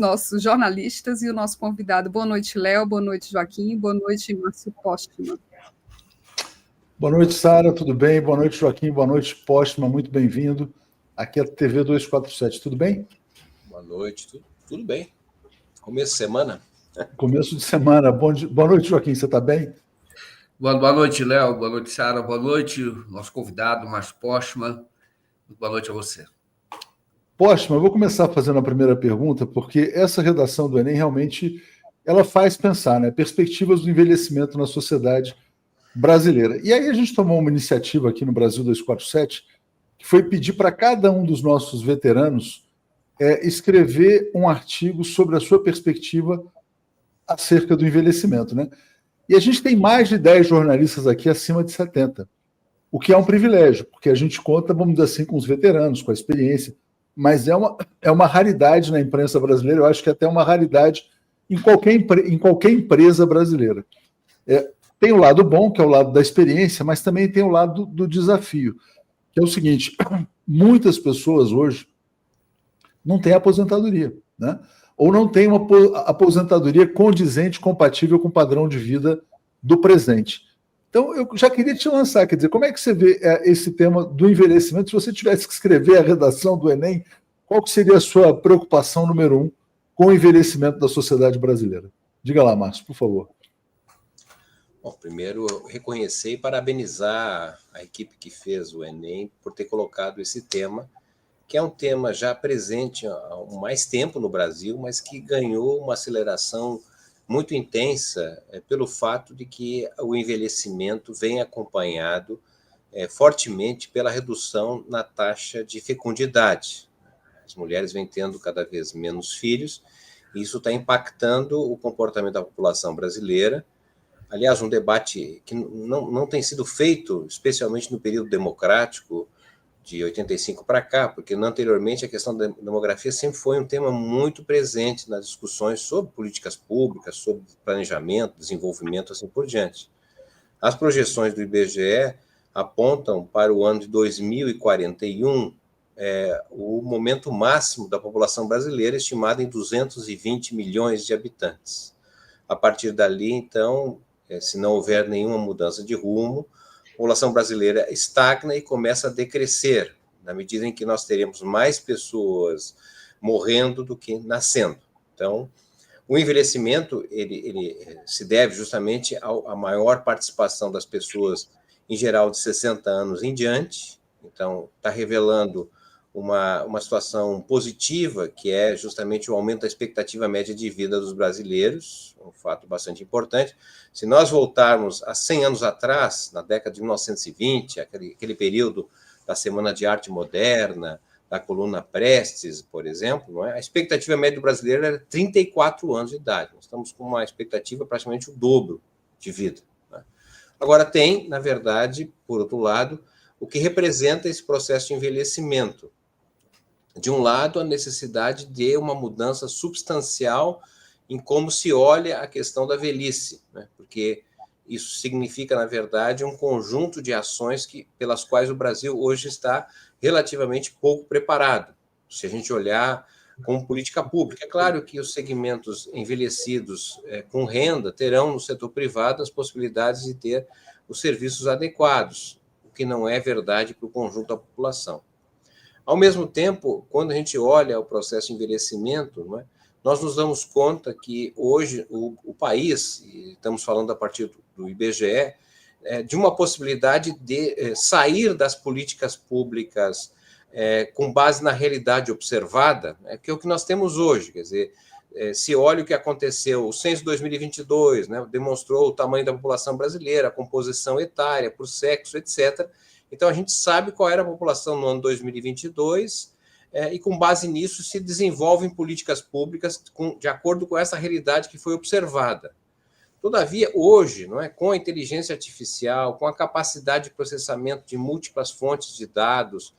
nossos jornalistas e o nosso convidado. Boa noite, Léo. Boa noite, Joaquim. Boa noite, Márcio Postman. Boa noite, Sara. Tudo bem? Boa noite, Joaquim. Boa noite, Postman. Muito bem-vindo. Aqui é a TV 247. Tudo bem? Boa noite. Tudo bem. Começo de semana? Começo de semana. Boa noite, Joaquim. Você está bem? Boa noite, Léo. Boa noite, Sara. Boa noite, nosso convidado, Márcio Postman. Boa noite a você. Postman, eu vou começar fazendo a primeira pergunta, porque essa redação do Enem realmente ela faz pensar, né? Perspectivas do envelhecimento na sociedade brasileira. E aí a gente tomou uma iniciativa aqui no Brasil 247, que foi pedir para cada um dos nossos veteranos escrever um artigo sobre a sua perspectiva acerca do envelhecimento, né? E a gente tem mais de 10 jornalistas aqui acima de 70, o que é um privilégio, porque a gente conta, vamos dizer assim, com os veteranos, com a experiência, mas é uma raridade na imprensa brasileira, eu acho que é até uma raridade em qualquer empresa brasileira. Tem o lado bom, que é o lado da experiência, mas também tem o lado do desafio, que é o seguinte: muitas pessoas hoje não têm aposentadoria, né? Ou não têm uma aposentadoria condizente, compatível com o padrão de vida do presente. Então, eu já queria te lançar, quer dizer, como é que você vê esse tema do envelhecimento? Se você tivesse que escrever a redação do Enem, qual que seria a sua preocupação número 1 com o envelhecimento da sociedade brasileira? Diga lá, Márcio, por favor. Bom, primeiro, reconhecer e parabenizar a equipe que fez o Enem por ter colocado esse tema, que é um tema já presente há mais tempo no Brasil, mas que ganhou uma aceleração muito intensa pelo fato de que o envelhecimento vem acompanhado fortemente pela redução na taxa de fecundidade. As mulheres vêm tendo cada vez menos filhos, e isso está impactando o comportamento da população brasileira. Aliás, um debate que não tem sido feito, especialmente no período democrático, de 85 para cá, porque anteriormente a questão da demografia sempre foi um tema muito presente nas discussões sobre políticas públicas, sobre planejamento, desenvolvimento, assim por diante. As projeções do IBGE apontam para o ano de 2041 o momento máximo da população brasileira, estimado em 220 milhões de habitantes. A partir dali, então, se não houver nenhuma mudança de rumo, a população brasileira estagna e começa a decrescer, na medida em que nós teremos mais pessoas morrendo do que nascendo. Então, o envelhecimento ele se deve justamente à maior participação das pessoas, em geral, de 60 anos em diante. Então, está revelando uma situação positiva, que é justamente o aumento da expectativa média de vida dos brasileiros, um fato bastante importante. Se nós voltarmos a 100 anos atrás, na década de 1920, aquele período da Semana de Arte Moderna, da coluna Prestes, por exemplo, não é? A expectativa média do brasileiro era 34 anos de idade. Nós estamos com uma expectativa praticamente o dobro de vida, né? Agora, tem, na verdade, por outro lado, o que representa esse processo de envelhecimento. De um lado, a necessidade de uma mudança substancial em como se olha a questão da velhice, né? Porque isso significa, na verdade, um conjunto de ações pelas quais o Brasil hoje está relativamente pouco preparado. Se a gente olhar como política pública, é claro que os segmentos envelhecidos com renda terão no setor privado as possibilidades de ter os serviços adequados, o que não é verdade para o conjunto da população. Ao mesmo tempo, quando a gente olha o processo de envelhecimento, não é, nós nos damos conta que hoje o país, e estamos falando a partir do IBGE, de uma possibilidade de sair das políticas públicas com base na realidade observada, que é o que nós temos hoje. Quer dizer, se olha o que aconteceu, o censo de 2022, né, demonstrou o tamanho da população brasileira, a composição etária, por sexo, etc. Então, a gente sabe qual era a população no ano 2022 e, com base nisso, se desenvolvem políticas públicas de acordo com essa realidade que foi observada. Todavia, hoje, não é, com a inteligência artificial, com a capacidade de processamento de múltiplas fontes de dados,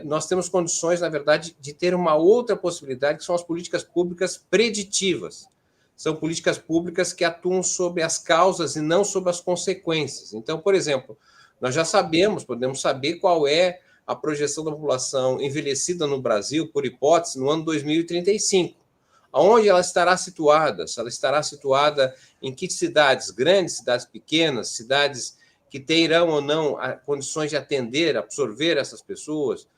nós temos condições, na verdade, de ter uma outra possibilidade, que são as políticas públicas preditivas. São políticas públicas que atuam sobre as causas e não sobre as consequências. Então, por exemplo, nós já podemos saber qual é a projeção da população envelhecida no Brasil, por hipótese, no ano 2035. aonde ela estará situada, se ela estará situada em que cidades, grandes cidades pequenas, cidades que terão ou não condições de atender, absorver essas pessoas,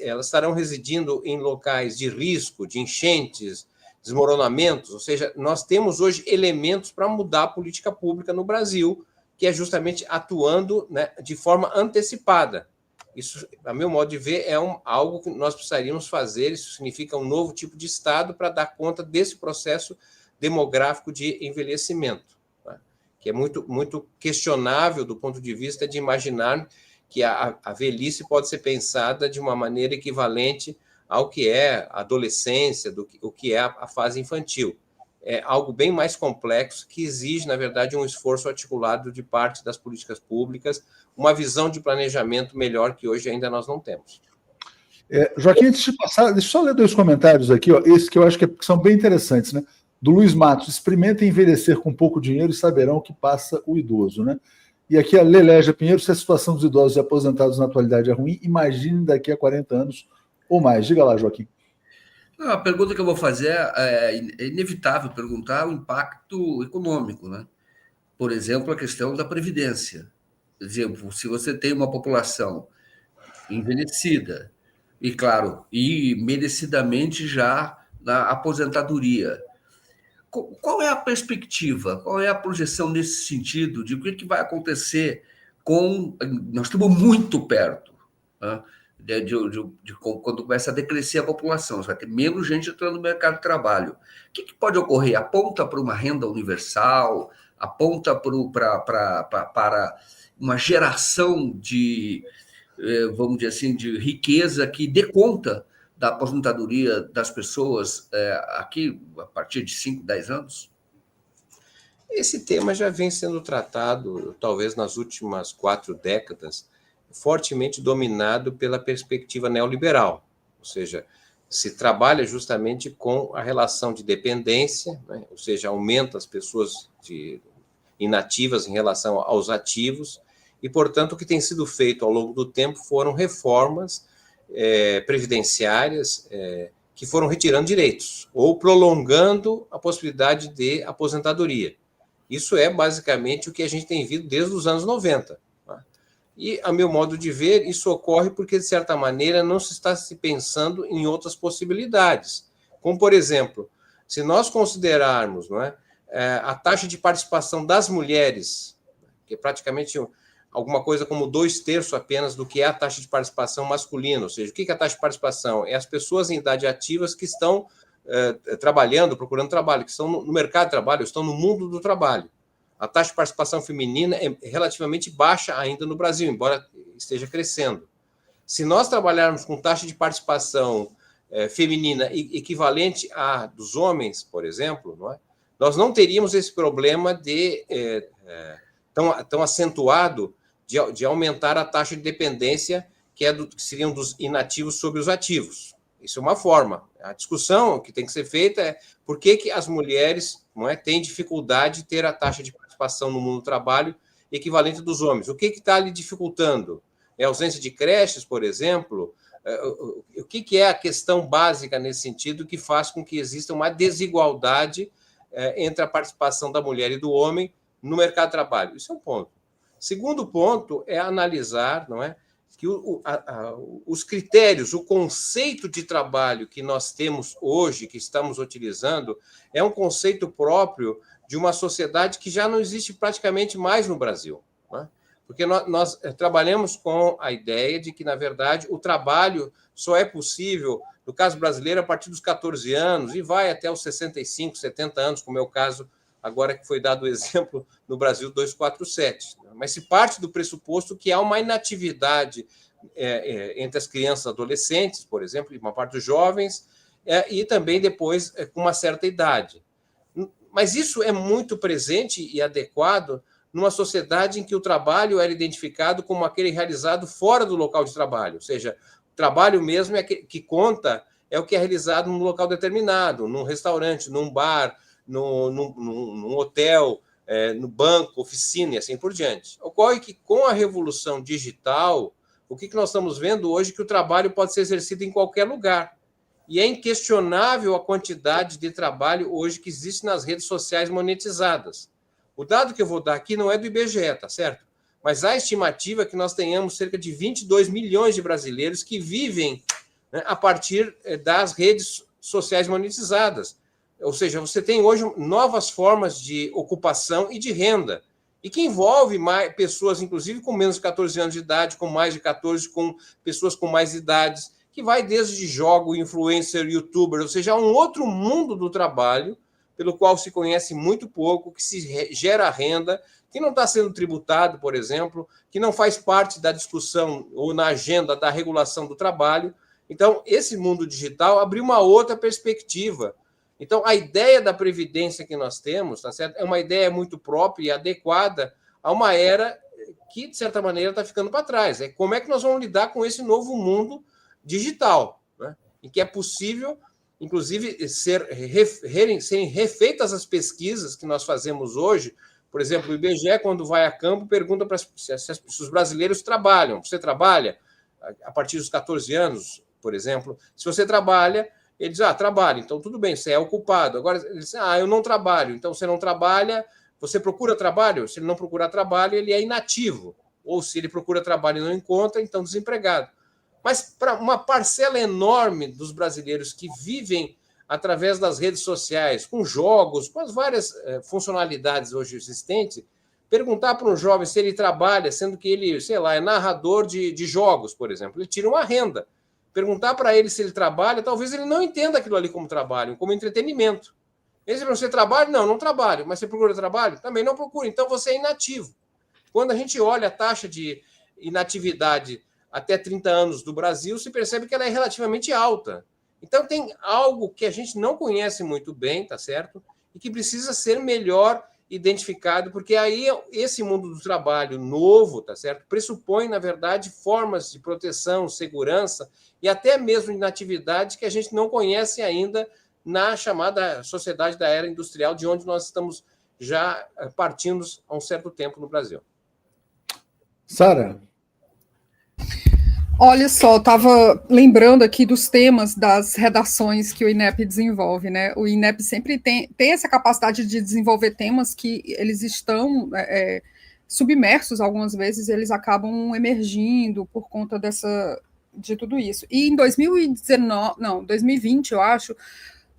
elas estarão residindo em locais de risco, de enchentes, desmoronamentos, ou seja, nós temos hoje elementos para mudar a política pública no Brasil, que é justamente atuando, né, de forma antecipada. Isso, a meu modo de ver, é algo que nós precisaríamos fazer. Isso significa um novo tipo de Estado para dar conta desse processo demográfico de envelhecimento, tá? Que é muito, muito questionável do ponto de vista de imaginar que a velhice pode ser pensada de uma maneira equivalente ao que é a adolescência, o que é a fase infantil. É algo bem mais complexo, que exige, na verdade, um esforço articulado de parte das políticas públicas, uma visão de planejamento melhor que hoje ainda nós não temos. Joaquim, antes de passar, deixa eu só ler 2 comentários aqui, ó, esse que eu acho que são bem interessantes, né? Do Luiz Matos: experimentem envelhecer com pouco dinheiro e saberão o que passa o idoso, né? E aqui a Lelégia Pinheiro: se a situação dos idosos e aposentados na atualidade é ruim, imagine daqui a 40 anos ou mais. Diga lá, Joaquim. A pergunta que eu vou fazer é inevitável perguntar o impacto econômico, né? Por exemplo, a questão da previdência. Por exemplo, se você tem uma população envelhecida e, claro, e merecidamente já na aposentadoria, qual é a perspectiva, qual é a projeção nesse sentido de o que vai acontecer com... Nós estamos muito perto, né? Quando começa a decrescer a população, você vai ter menos gente entrando no mercado de trabalho. O que pode ocorrer? Aponta para uma renda universal, aponta para uma geração de, vamos dizer assim, de riqueza que dê conta da aposentadoria das pessoas aqui a partir de 5, 10 anos? Esse tema já vem sendo tratado, talvez nas últimas 4 décadas, fortemente dominado pela perspectiva neoliberal, ou seja, se trabalha justamente com a relação de dependência, né? Ou seja, aumenta as pessoas inativas em relação aos ativos, e, portanto, o que tem sido feito ao longo do tempo foram reformas previdenciárias que foram retirando direitos, ou prolongando a possibilidade de aposentadoria. Isso é basicamente o que a gente tem visto desde os anos 90. E, a meu modo de ver, isso ocorre porque, de certa maneira, não se está se pensando em outras possibilidades. Como, por exemplo, se nós considerarmos, não é, a taxa de participação das mulheres, que é praticamente alguma coisa como 2/3 apenas do que é a taxa de participação masculina, ou seja, o que é a taxa de participação? É as pessoas em idade ativas que estão trabalhando, procurando trabalho, que estão no mercado de trabalho, estão no mundo do trabalho. A taxa de participação feminina é relativamente baixa ainda no Brasil, embora esteja crescendo. Se nós trabalharmos com taxa de participação feminina equivalente à dos homens, por exemplo, não é? Nós não teríamos esse problema tão acentuado de aumentar a taxa de dependência, que seriam dos inativos sobre os ativos. Isso é uma forma. A discussão que tem que ser feita é por que as mulheres, não é, têm dificuldade de ter a taxa de participação no mundo do trabalho equivalente dos homens. O que está lhe dificultando? É a ausência de creches, por exemplo? O que é a questão básica nesse sentido que faz com que exista uma desigualdade entre a participação da mulher e do homem no mercado de trabalho? Isso é um ponto. Segundo ponto é analisar, não é, que os critérios, o conceito de trabalho que nós temos hoje, que estamos utilizando, é um conceito próprio de uma sociedade que já não existe praticamente mais no Brasil, né? Porque nós trabalhamos com a ideia de que, na verdade, o trabalho só é possível, no caso brasileiro, a partir dos 14 anos e vai até os 65, 70 anos, como é o caso agora que foi dado o exemplo no Brasil 247. Mas se parte do pressuposto que há uma inatividade entre as crianças e adolescentes, por exemplo, e uma parte dos jovens, e também depois com uma certa idade. Mas isso é muito presente e adequado numa sociedade em que o trabalho era identificado como aquele realizado fora do local de trabalho, ou seja, o trabalho mesmo que conta é o que é realizado num local determinado, num restaurante, num bar, num hotel, no banco, oficina e assim por diante. Ocorre que, com a revolução digital, o que nós estamos vendo hoje é que o trabalho pode ser exercido em qualquer lugar. E é inquestionável a quantidade de trabalho hoje que existe nas redes sociais monetizadas. O dado que eu vou dar aqui não é do IBGE, tá certo? Mas a estimativa é que nós tenhamos cerca de 22 milhões de brasileiros que vivem, né, a partir das redes sociais monetizadas. Ou seja, você tem hoje novas formas de ocupação e de renda, e que envolve pessoas, inclusive, com menos de 14 anos de idade, com mais de 14, com pessoas com mais idades, que vai desde jogo, influencer, youtuber, ou seja, um outro mundo do trabalho, pelo qual se conhece muito pouco, que se gera renda, que não está sendo tributado, por exemplo, que não faz parte da discussão ou na agenda da regulação do trabalho. Então, esse mundo digital abriu uma outra perspectiva. Então, a ideia da previdência que nós temos, tá certo? É uma ideia muito própria e adequada a uma era que, de certa maneira, está ficando para trás. É como é que nós vamos lidar com esse novo mundo digital, né? Em que é possível, inclusive, serem refeitas as pesquisas que nós fazemos hoje. Por exemplo, o IBGE, quando vai a campo, pergunta se os brasileiros trabalham. Você trabalha? A partir dos 14 anos, por exemplo. Se você trabalha, ele diz, trabalho, então tudo bem, você é ocupado. Agora, ele diz, eu não trabalho. Então, você não trabalha, você procura trabalho? Se ele não procurar trabalho, ele é inativo. Ou se ele procura trabalho e não encontra, então desempregado. Mas para uma parcela enorme dos brasileiros que vivem através das redes sociais, com jogos, com as várias funcionalidades hoje existentes, perguntar para um jovem se ele trabalha, sendo que ele, sei lá, é narrador de jogos, por exemplo, ele tira uma renda. Perguntar para ele se ele trabalha, talvez ele não entenda aquilo ali como trabalho, como entretenimento. Você trabalha? Não, não trabalho. Mas você procura trabalho? Também não procura. Então você é inativo. Quando a gente olha a taxa de inatividade até 30 anos do Brasil, se percebe que ela é relativamente alta. Então, tem algo que a gente não conhece muito bem, tá certo? E que precisa ser melhor identificado, porque aí esse mundo do trabalho novo, tá certo? Pressupõe, na verdade, formas de proteção, segurança e até mesmo inatividade que a gente não conhece ainda na chamada sociedade da era industrial, de onde nós estamos já partindo há um certo tempo no Brasil. Sara? Olha só, estava lembrando aqui dos temas das redações que o INEP desenvolve, né? O INEP sempre tem essa capacidade de desenvolver temas que eles estão submersos, algumas vezes eles acabam emergindo por conta de tudo isso. E em 2020, eu acho,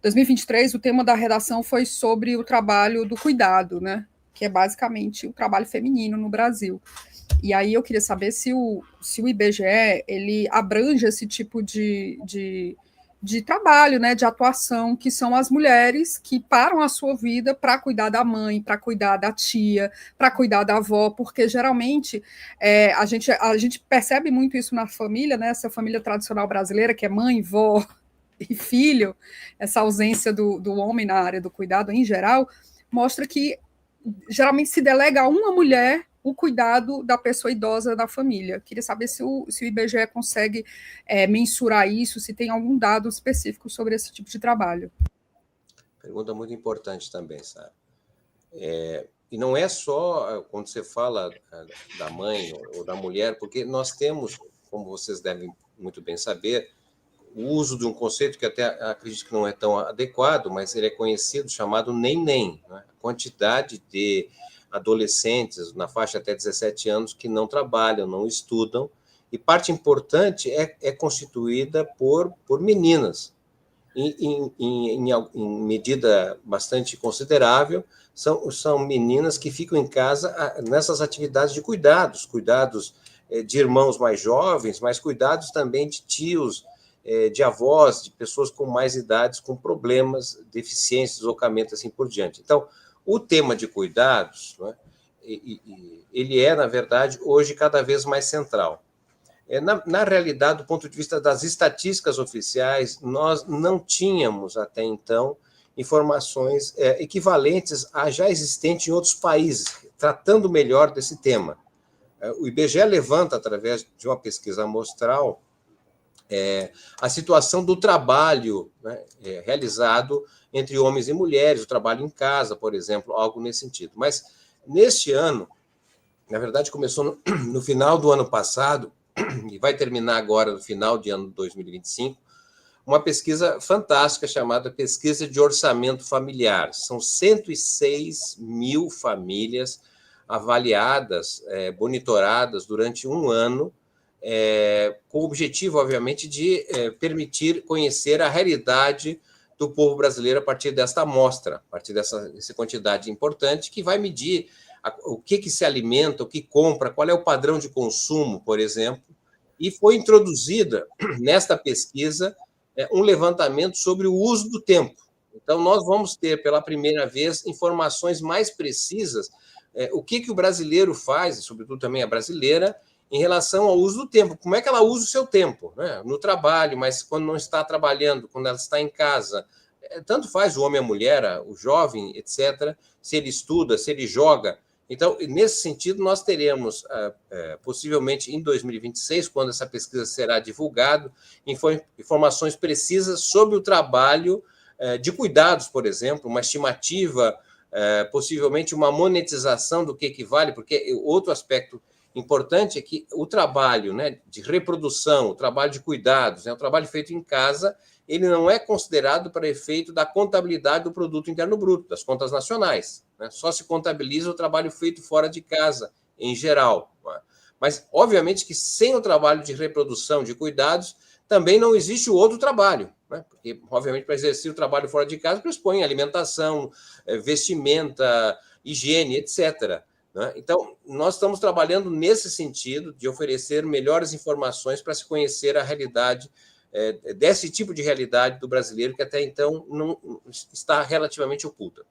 2023, o tema da redação foi sobre o trabalho do cuidado, né? Que é basicamente o trabalho feminino no Brasil. E aí eu queria saber se o IBGE ele abrange esse tipo de trabalho, né, de atuação, que são as mulheres que param a sua vida para cuidar da mãe, para cuidar da tia, para cuidar da avó, porque geralmente a gente percebe muito isso na família, né, essa família tradicional brasileira, que é mãe, vó e filho, essa ausência do homem na área do cuidado em geral, mostra que geralmente se delega a uma mulher o cuidado da pessoa idosa da família. Queria saber se o IBGE consegue mensurar isso, se tem algum dado específico sobre esse tipo de trabalho. Pergunta muito importante também, Sara. E não é só quando você fala da mãe ou da mulher, porque nós temos, como vocês devem muito bem saber, o uso de um conceito que até acredito que não é tão adequado, mas ele é conhecido, chamado neném, né? A quantidade de adolescentes na faixa até 17 anos que não trabalham, não estudam, e parte importante é constituída por meninas. Em medida bastante considerável, são meninas que ficam em casa nessas atividades de cuidados de irmãos mais jovens, mas cuidados também de tios, de avós, de pessoas com mais idades, com problemas, deficiências, deslocamento, assim por diante. Então, o tema de cuidados, né, ele é, na verdade, hoje cada vez mais central. Na realidade, do ponto de vista das estatísticas oficiais, nós não tínhamos, até então, informações equivalentes a já existentes em outros países, tratando melhor desse tema. O IBGE levanta, através de uma pesquisa amostral, a situação do trabalho, né, realizado entre homens e mulheres, o trabalho em casa, por exemplo, algo nesse sentido. Mas, neste ano, na verdade, começou no final do ano passado, e vai terminar agora no final de ano de 2025, uma pesquisa fantástica chamada Pesquisa de Orçamento Familiar. São 106 mil famílias avaliadas, monitoradas durante um ano, com o objetivo, obviamente, de permitir conhecer a realidade do povo brasileiro a partir desta amostra, a partir dessa quantidade importante, que vai medir o que se alimenta, o que compra, qual é o padrão de consumo, por exemplo. E foi introduzida nesta pesquisa um levantamento sobre o uso do tempo. Então, nós vamos ter, pela primeira vez, informações mais precisas o que o brasileiro faz, e sobretudo também a brasileira, em relação ao uso do tempo. Como é que ela usa o seu tempo? Né? No trabalho, mas quando não está trabalhando, quando ela está em casa. Tanto faz o homem, a mulher, o jovem, etc., se ele estuda, se ele joga. Então, nesse sentido, nós teremos, possivelmente em 2026, quando essa pesquisa será divulgada, informações precisas sobre o trabalho de cuidados, por exemplo, uma estimativa, possivelmente uma monetização do que equivale, porque outro aspecto importante é que o trabalho, né, de reprodução, o trabalho de cuidados, o trabalho feito em casa, ele não é considerado para efeito da contabilidade do produto interno bruto, das contas nacionais. Né? Só se contabiliza o trabalho feito fora de casa, em geral. Né? Mas, obviamente, que sem o trabalho de reprodução, de cuidados, também não existe o outro trabalho. Né? Porque, obviamente, para exercer o trabalho fora de casa, pressupõe alimentação, vestimenta, higiene, etc. Né? Então, nós estamos trabalhando nesse sentido de oferecer melhores informações para se conhecer a realidade desse tipo de realidade do brasileiro que até então não está relativamente oculta.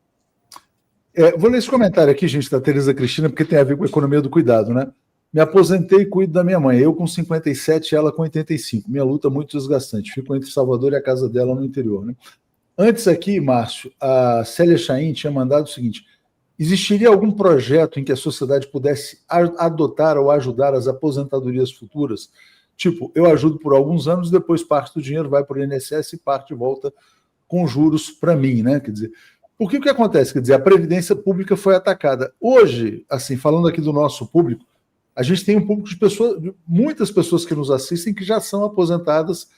Vou ler esse comentário aqui, gente, da Tereza Cristina, porque tem a ver com a economia do cuidado, né? Me aposentei e cuido da minha mãe, eu com 57 e ela com 85. Minha luta é muito desgastante, fico entre Salvador e a casa dela no interior, né? Antes aqui, Márcio, a Célia Chaim tinha mandado o seguinte: existiria algum projeto em que a sociedade pudesse adotar ou ajudar as aposentadorias futuras? Tipo, eu ajudo por alguns anos, depois parte do dinheiro vai para o INSS e parte volta com juros para mim, né? Quer dizer, porque o que acontece? Quer dizer, a Previdência Pública foi atacada. Hoje, assim, falando aqui do nosso público, a gente tem um público de pessoas, muitas pessoas que nos assistem que já são aposentadas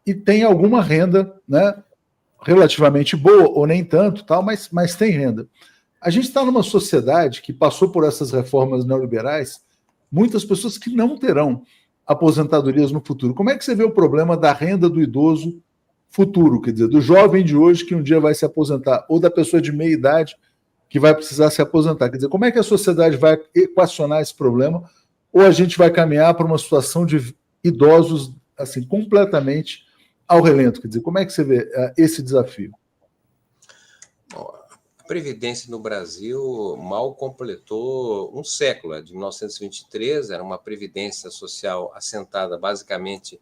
e têm alguma renda, né? Relativamente boa, ou nem tanto, tal, mas tem renda. A gente está numa sociedade que passou por essas reformas neoliberais, muitas pessoas que não terão aposentadorias no futuro. Como é que você vê o problema da renda do idoso futuro, quer dizer, do jovem de hoje que um dia vai se aposentar, ou da pessoa de meia idade que vai precisar se aposentar? Quer dizer, como é que a sociedade vai equacionar esse problema, ou a gente vai caminhar para uma situação de idosos assim completamente ao relento? Quer dizer, como é que você vê esse desafio? A Previdência no Brasil mal completou um século. De 1923, era uma previdência social assentada basicamente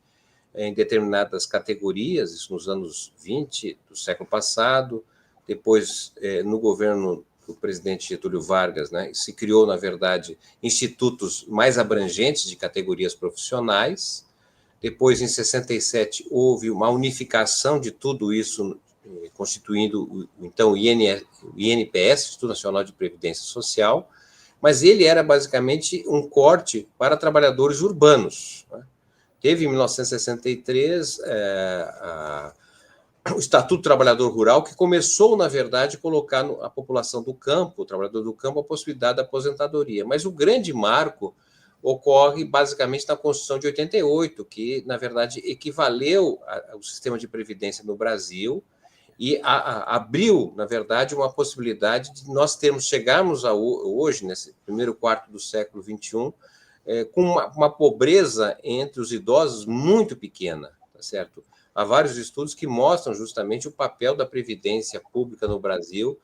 em determinadas categorias, isso nos anos 20 do século passado. Depois, no governo do presidente Getúlio Vargas, né, se criou, na verdade, institutos mais abrangentes de categorias profissionais. Depois, em 67, houve uma unificação de tudo isso, constituindo, então, o INPS, Instituto Nacional de Previdência Social, mas ele era basicamente um corte para trabalhadores urbanos. Né? Teve, em 1963, o Estatuto do Trabalhador Rural, que começou, na verdade, a colocar a população do campo, o trabalhador do campo, a possibilidade da aposentadoria. Mas o grande marco ocorre, basicamente, na Constituição de 88, que, na verdade, equivaleu ao sistema de previdência no Brasil e abriu, na verdade, uma possibilidade de nós chegarmos hoje, nesse primeiro quarto do século XXI, com uma pobreza entre os idosos muito pequena, tá certo? Há vários estudos que mostram justamente o papel da previdência pública no Brasil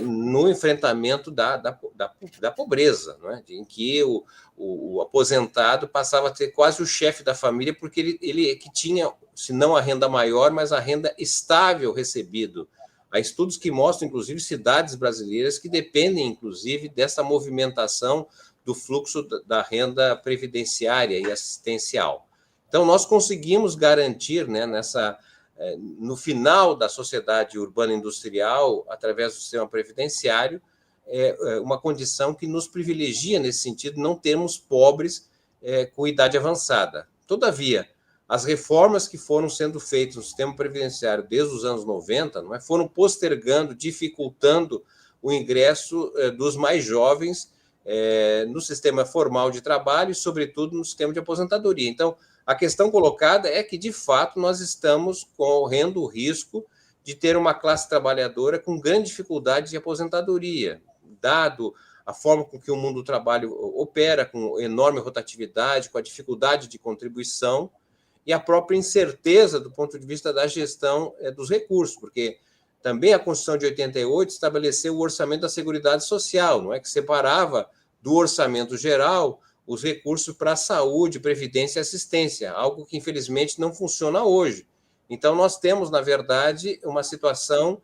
no enfrentamento da pobreza, né? Em que o aposentado passava a ter quase o chefe da família, porque ele que tinha, se não a renda maior, mas a renda estável recebido. Há estudos que mostram, inclusive, cidades brasileiras que dependem, inclusive, dessa movimentação do fluxo da renda previdenciária e assistencial. Então, nós conseguimos garantir, né, no final da sociedade urbana industrial, através do sistema previdenciário, uma condição que nos privilegia nesse sentido, não termos pobres com idade avançada. Todavia, as reformas que foram sendo feitas no sistema previdenciário desde os anos 90, não é, foram postergando, dificultando o ingresso dos mais jovens no sistema formal de trabalho e, sobretudo, no sistema de aposentadoria. Então, a questão colocada é que, de fato, nós estamos correndo o risco de ter uma classe trabalhadora com grande dificuldade de aposentadoria, dado a forma com que o mundo do trabalho opera, com enorme rotatividade, com a dificuldade de contribuição e a própria incerteza do ponto de vista da gestão dos recursos, porque também a Constituição de 88 estabeleceu o orçamento da Seguridade Social, não é, que separava do orçamento geral os recursos para a saúde, previdência e assistência, algo que, infelizmente, não funciona hoje. Então, nós temos, na verdade, uma situação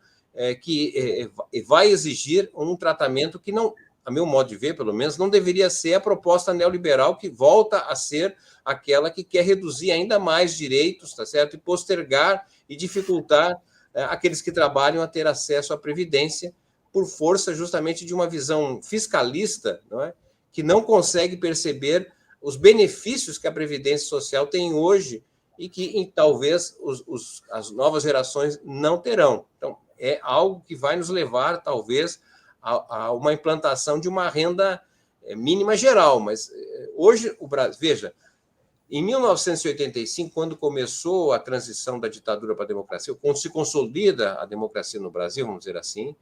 que vai exigir um tratamento que não, a meu modo de ver, pelo menos, não deveria ser a proposta neoliberal que volta a ser aquela que quer reduzir ainda mais direitos, tá certo? E postergar e dificultar aqueles que trabalham a ter acesso à previdência por força justamente de uma visão fiscalista, não é? Que não consegue perceber os benefícios que a previdência social tem hoje e que talvez as novas gerações não terão. Então, é algo que vai nos levar, talvez, a uma implantação de uma renda mínima geral. Mas hoje, o Brasil, veja, em 1985, quando começou a transição da ditadura para a democracia, quando se consolida a democracia no Brasil, vamos dizer assim,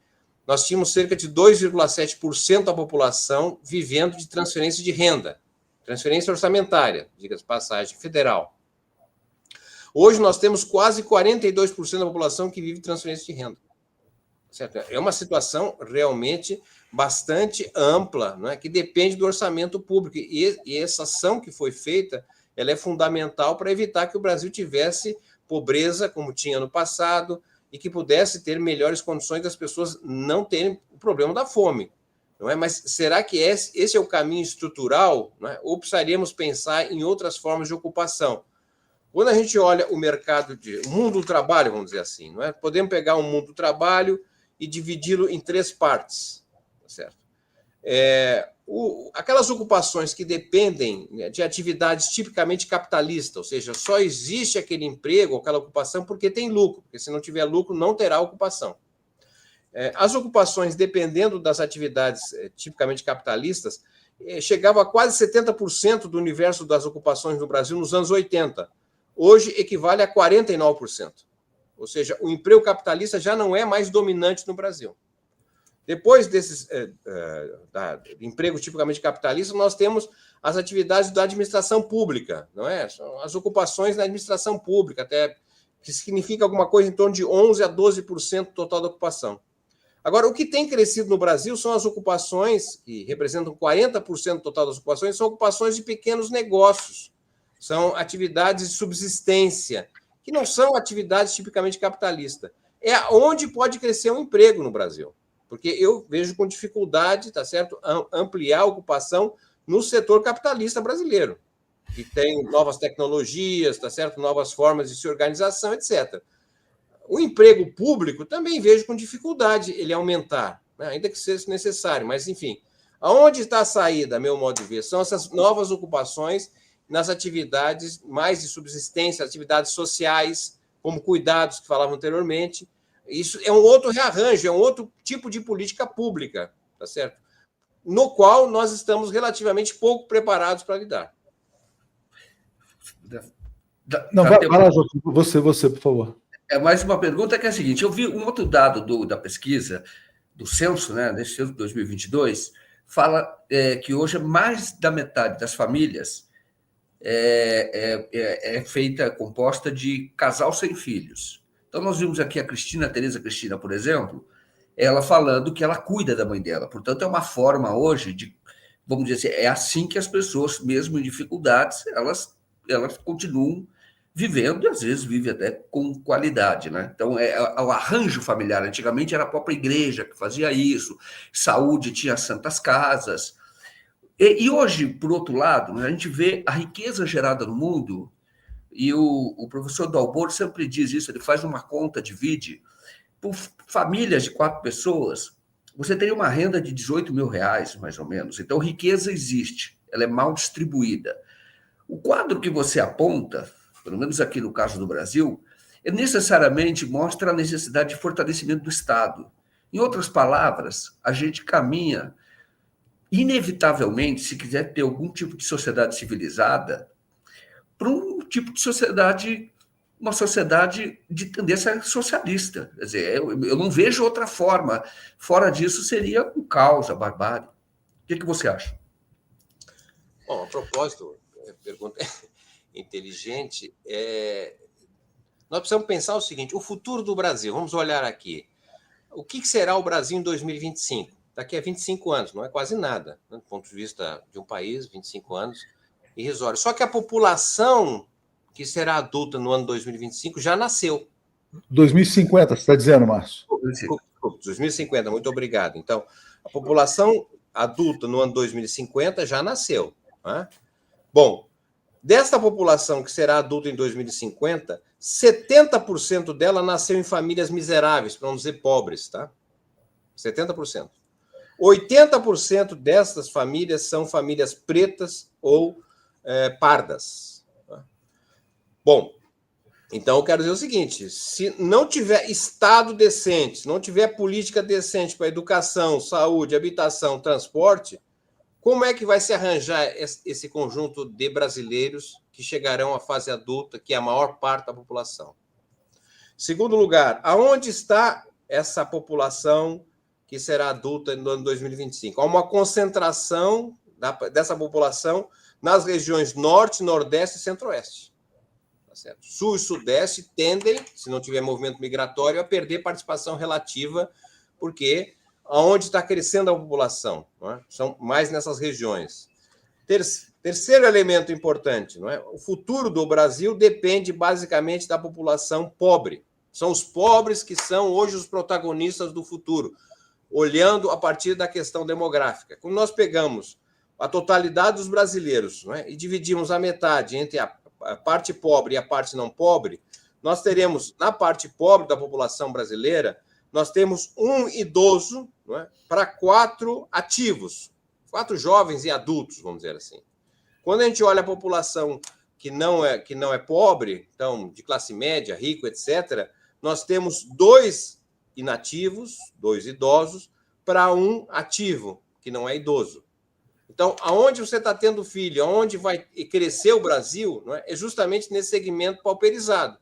nós tínhamos cerca de 2,7% da população vivendo de transferência de renda, transferência orçamentária, diga-se de passagem, federal. Hoje nós temos quase 42% da população que vive de transferência de renda. Certo? É uma situação realmente bastante ampla, não é? Que depende do orçamento público. E essa ação que foi feita, ela é fundamental para evitar que o Brasil tivesse pobreza, como tinha no passado, e que pudesse ter melhores condições das pessoas não terem o problema da fome. Não é? Mas será que esse é o caminho estrutural? Não é? Ou precisaríamos pensar em outras formas de ocupação? Quando a gente olha o mercado, o mundo do trabalho, vamos dizer assim, não é? Podemos pegar o mundo do trabalho e dividi-lo em 3 partes, certo? Aquelas ocupações que dependem de atividades tipicamente capitalistas, ou seja, só existe aquele emprego, aquela ocupação porque tem lucro, porque se não tiver lucro, não terá ocupação. As ocupações, dependendo das atividades tipicamente capitalistas, chegavam a quase 70% do universo das ocupações no Brasil nos anos 80. Hoje equivale a 49%. Ou seja, o emprego capitalista já não é mais dominante no Brasil. Depois desses empregos tipicamente capitalistas, nós temos as atividades da administração pública, não é? São as ocupações na administração pública, até que significa alguma coisa em torno de 11% a 12% total da ocupação. Agora, o que tem crescido no Brasil são as ocupações, que representam 40% total das ocupações, são ocupações de pequenos negócios, são atividades de subsistência, que não são atividades tipicamente capitalistas. É onde pode crescer um emprego no Brasil. Porque eu vejo com dificuldade, tá certo, ampliar a ocupação no setor capitalista brasileiro, que tem novas tecnologias, tá certo, novas formas de se organização, etc. O emprego público também vejo com dificuldade ele aumentar, né, ainda que seja necessário, mas, enfim, aonde está a saída, a meu modo de ver, são essas novas ocupações nas atividades mais de subsistência, atividades sociais, como cuidados, que falavam anteriormente. Isso é um outro rearranjo, é um outro tipo de política pública, tá certo? No qual nós estamos relativamente pouco preparados para lidar. Não, vai lá, você, por favor. Mais uma pergunta que é a seguinte: eu vi um outro dado da pesquisa, do censo, né, desse censo de 2022, fala que hoje mais da metade das famílias composta de casal sem filhos. Então, nós vimos aqui a Tereza Cristina, por exemplo, ela falando que ela cuida da mãe dela. Portanto, é uma forma hoje de, vamos dizer assim, é assim que as pessoas, mesmo em dificuldades, elas continuam vivendo e, às vezes, vivem até com qualidade, né? Então, o arranjo familiar. Antigamente, era a própria igreja que fazia isso, saúde tinha santas casas. E hoje, por outro lado, a gente vê a riqueza gerada no mundo, e o professor Dalbor sempre diz isso, ele faz uma conta, divide, por famílias de 4 pessoas, você teria uma renda de 18 mil reais, mais ou menos. Então, riqueza existe, ela é mal distribuída. O quadro que você aponta, pelo menos aqui no caso do Brasil, necessariamente mostra a necessidade de fortalecimento do Estado. Em outras palavras, a gente caminha, inevitavelmente, se quiser ter algum tipo de sociedade civilizada, para um tipo de sociedade, uma sociedade de tendência socialista. Quer dizer, eu não vejo outra forma. Fora disso, seria o caos, a barbárie. O que você acha? Bom, a propósito, pergunta inteligente, nós precisamos pensar o seguinte, o futuro do Brasil, vamos olhar aqui, o que será o Brasil em 2025? Daqui a 25 anos, não é quase nada, né, do ponto de vista de um país, 25 anos, irrisório. Só que a população que será adulta no ano 2025 já nasceu. 2050, você está dizendo, Márcio? 2050, muito obrigado. Então, a população adulta no ano 2050 já nasceu. Né? Bom, desta população que será adulta em 2050, 70% dela nasceu em famílias miseráveis, para não dizer pobres, tá? 70%. 80% dessas famílias são famílias pretas ou pardas. Tá? Bom, então eu quero dizer o seguinte, se não tiver Estado decente, se não tiver política decente para educação, saúde, habitação, transporte, como é que vai se arranjar esse conjunto de brasileiros que chegarão à fase adulta, que é a maior parte da população? Segundo lugar, aonde está essa população que será adulta no ano 2025? Há uma concentração dessa população nas regiões Norte, Nordeste e Centro-Oeste. Tá certo? Sul e Sudeste tendem, se não tiver movimento migratório, a perder participação relativa, porque aonde está crescendo a população, não é? São mais nessas regiões. Terceiro elemento importante, não é? O futuro do Brasil depende basicamente da população pobre. São os pobres que são hoje os protagonistas do futuro, olhando a partir da questão demográfica. Quando nós pegamos a totalidade dos brasileiros, não é? E dividimos a metade entre a parte pobre e a parte não pobre, nós teremos, na parte pobre da população brasileira, nós temos um idoso, não é? Para 4 ativos, 4 jovens e adultos, vamos dizer assim. Quando a gente olha a população que não é pobre, então de classe média, rico, etc., nós temos 2 inativos, 2 idosos, para 1 ativo, que não é idoso. Então, aonde você está tendo filho, aonde vai crescer o Brasil, não é justamente nesse segmento pauperizado.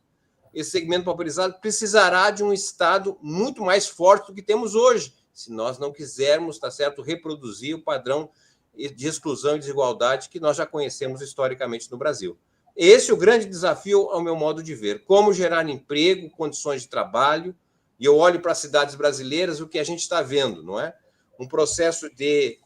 Esse segmento pauperizado precisará de um Estado muito mais forte do que temos hoje, se nós não quisermos, tá certo, reproduzir o padrão de exclusão e desigualdade que nós já conhecemos historicamente no Brasil. Esse é o grande desafio, ao meu modo de ver. Como gerar emprego, condições de trabalho, e eu olho para as cidades brasileiras, o que a gente está vendo, não é? Um processo de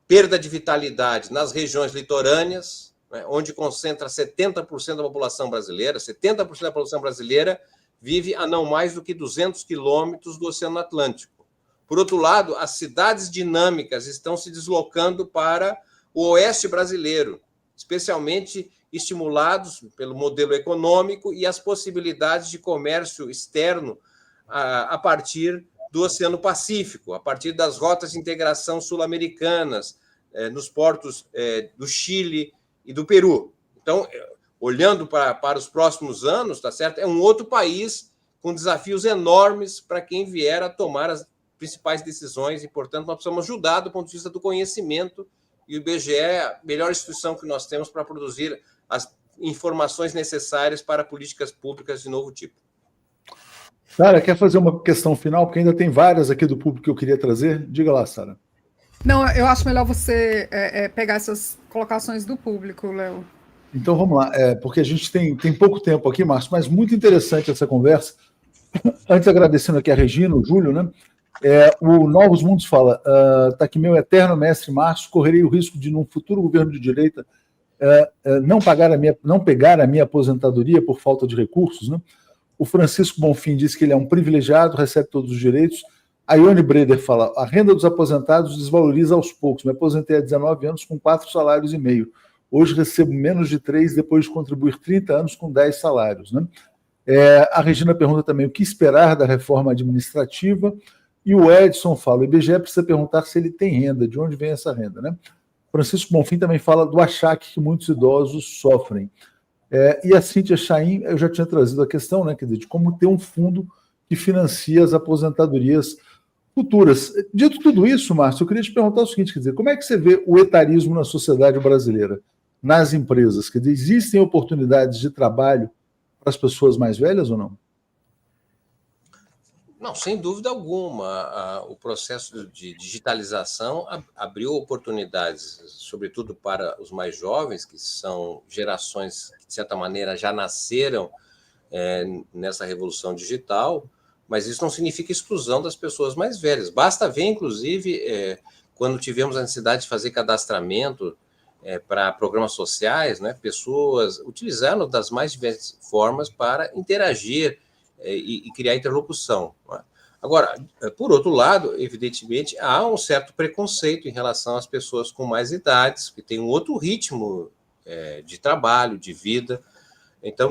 perda de vitalidade nas regiões litorâneas, né, onde concentra 70% da população brasileira. 70% da população brasileira vive a não mais do que 200 quilômetros do Oceano Atlântico. Por outro lado, as cidades dinâmicas estão se deslocando para o oeste brasileiro, especialmente estimulados pelo modelo econômico e as possibilidades de comércio externo a partir do Oceano Pacífico, a partir das rotas de integração sul-americanas, nos portos do Chile e do Peru. Então, olhando para os próximos anos, tá certo? É um outro país com desafios enormes para quem vier a tomar as principais decisões e, portanto, nós precisamos ajudar do ponto de vista do conhecimento, e o IBGE é a melhor instituição que nós temos para produzir as informações necessárias para políticas públicas de novo tipo. Sara, quer fazer uma questão final? Porque ainda tem várias aqui do público que eu queria trazer. Diga lá, Sara. Não, eu acho melhor você pegar essas colocações do público, Léo. Então vamos lá, porque a gente tem pouco tempo aqui, Márcio, mas muito interessante essa conversa. Antes, agradecendo aqui a Regina, o Júlio, né? O Novos Mundos fala, tá aqui meu eterno mestre Márcio, correrei o risco de, num futuro governo de direita, não pegar a minha aposentadoria por falta de recursos, né? O Francisco Bonfim diz que ele é um privilegiado, recebe todos os direitos. A Ione Breder fala, a renda dos aposentados desvaloriza aos poucos. Me aposentei há 19 anos com 4,5 salários. Hoje recebo menos de 3 depois de contribuir 30 anos com 10 salários. Né? A Regina pergunta também o que esperar da reforma administrativa. E o Edson fala, o IBGE precisa perguntar se ele tem renda, de onde vem essa renda. Né? Francisco Bonfim também fala do achaque que muitos idosos sofrem. E a Cíntia Chaim, eu já tinha trazido a questão, né, quer dizer, de como ter um fundo que financia as aposentadorias futuras. Dito tudo isso, Márcio, eu queria te perguntar o seguinte, quer dizer, como é que você vê o etarismo na sociedade brasileira, nas empresas? Quer dizer, existem oportunidades de trabalho para as pessoas mais velhas ou não? Não, sem dúvida alguma. O processo de digitalização abriu oportunidades, sobretudo para os mais jovens, que são gerações que, de certa maneira, já nasceram nessa revolução digital, mas isso não significa exclusão das pessoas mais velhas. Basta ver, inclusive, quando tivemos a necessidade de fazer cadastramento para programas sociais, né, pessoas utilizaram das mais diversas formas para interagir e criar interlocução. Agora, por outro lado, evidentemente, há um certo preconceito em relação às pessoas com mais idades, que têm um outro ritmo de trabalho, de vida. Então,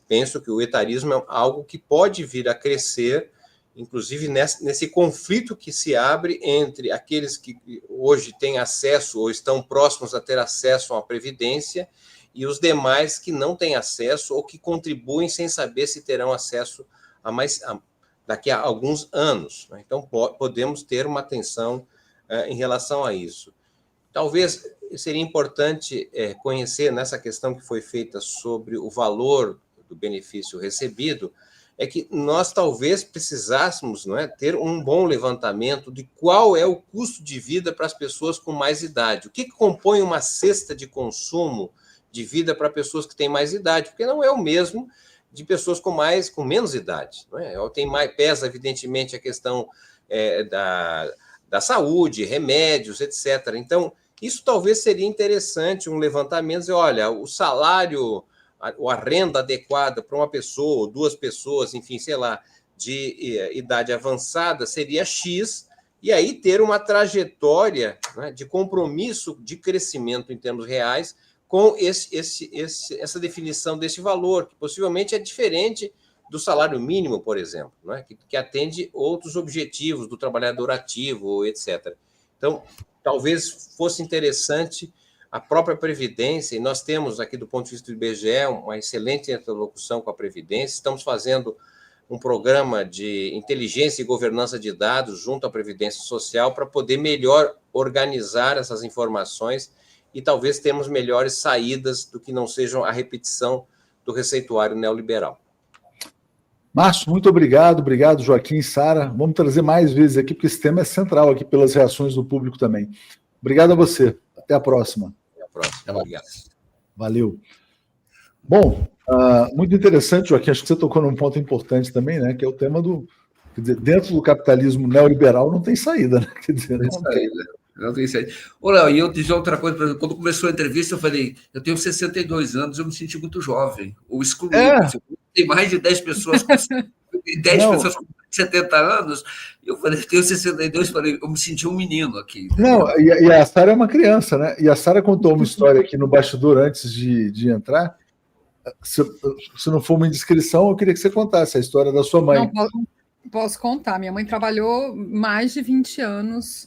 penso que o etarismo é algo que pode vir a crescer, inclusive nesse conflito que se abre entre aqueles que hoje têm acesso ou estão próximos a ter acesso à Previdência e os demais que não têm acesso ou que contribuem sem saber se terão acesso daqui a alguns anos. Então, podemos ter uma atenção em relação a isso. Talvez seria importante conhecer, nessa questão que foi feita sobre o valor do benefício recebido, é que nós talvez precisássemos, não é, ter um bom levantamento de qual é o custo de vida para as pessoas com mais idade. O que compõe uma cesta de consumo de vida para pessoas que têm mais idade? Porque não é o mesmo de pessoas com menos idade. Não é? Pesa, evidentemente, a questão da saúde, remédios, etc. Então, isso talvez seria interessante, um levantamento, dizer, olha, o salário, a renda adequada para uma pessoa, ou duas pessoas, enfim, sei lá, de idade avançada seria X, e aí ter uma trajetória, né, de compromisso de crescimento em termos reais com essa definição desse valor, que possivelmente é diferente do salário mínimo, por exemplo, né, que atende outros objetivos do trabalhador ativo, etc. Então, talvez fosse interessante a própria Previdência, e nós temos aqui, do ponto de vista do IBGE, uma excelente interlocução com a Previdência, estamos fazendo um programa de inteligência e governança de dados junto à Previdência Social para poder melhor organizar essas informações e talvez termos melhores saídas do que não sejam a repetição do receituário neoliberal. Márcio, muito obrigado. Obrigado, Joaquim e Sara. Vamos trazer mais vezes aqui, porque esse tema é central aqui pelas reações do público também. Obrigado a você. Até a próxima. Até a próxima. Obrigado. Valeu. Bom, muito interessante, Joaquim. Acho que você tocou num ponto importante também, né? Que é o tema do... Quer dizer, dentro do capitalismo neoliberal não tem saída, né? Quer dizer, não tem saída. Não tem saída. Olha, e eu dizer outra coisa, por exemplo, quando começou a entrevista, eu falei, eu tenho 62 anos, eu me senti muito jovem, ou excluído. Tem mais de 10 pessoas com 70 anos, eu falei, eu tenho 62, falei, eu me senti um menino aqui. Não, e a Sara é uma criança, né? E a Sara contou uma história aqui no bastidor antes de entrar. Se não for uma indiscrição, eu queria que você contasse a história da sua mãe. Não, posso contar. Minha mãe trabalhou mais de 20 anos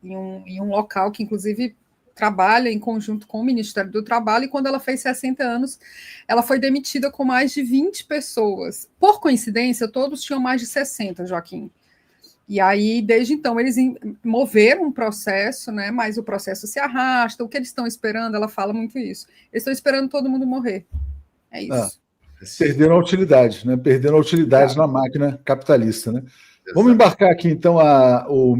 em um local que, inclusive, trabalha em conjunto com o Ministério do Trabalho, e quando ela fez 60 anos, ela foi demitida com mais de 20 pessoas. Por coincidência, todos tinham mais de 60, Joaquim. E aí, desde então, eles moveram um processo, né? Mas o processo se arrasta. O que eles estão esperando, ela fala muito isso. Eles estão esperando todo mundo morrer. É isso. Perderam a utilidade, né? Perderam a utilidade na máquina capitalista, né? Exato. Vamos embarcar aqui, então, o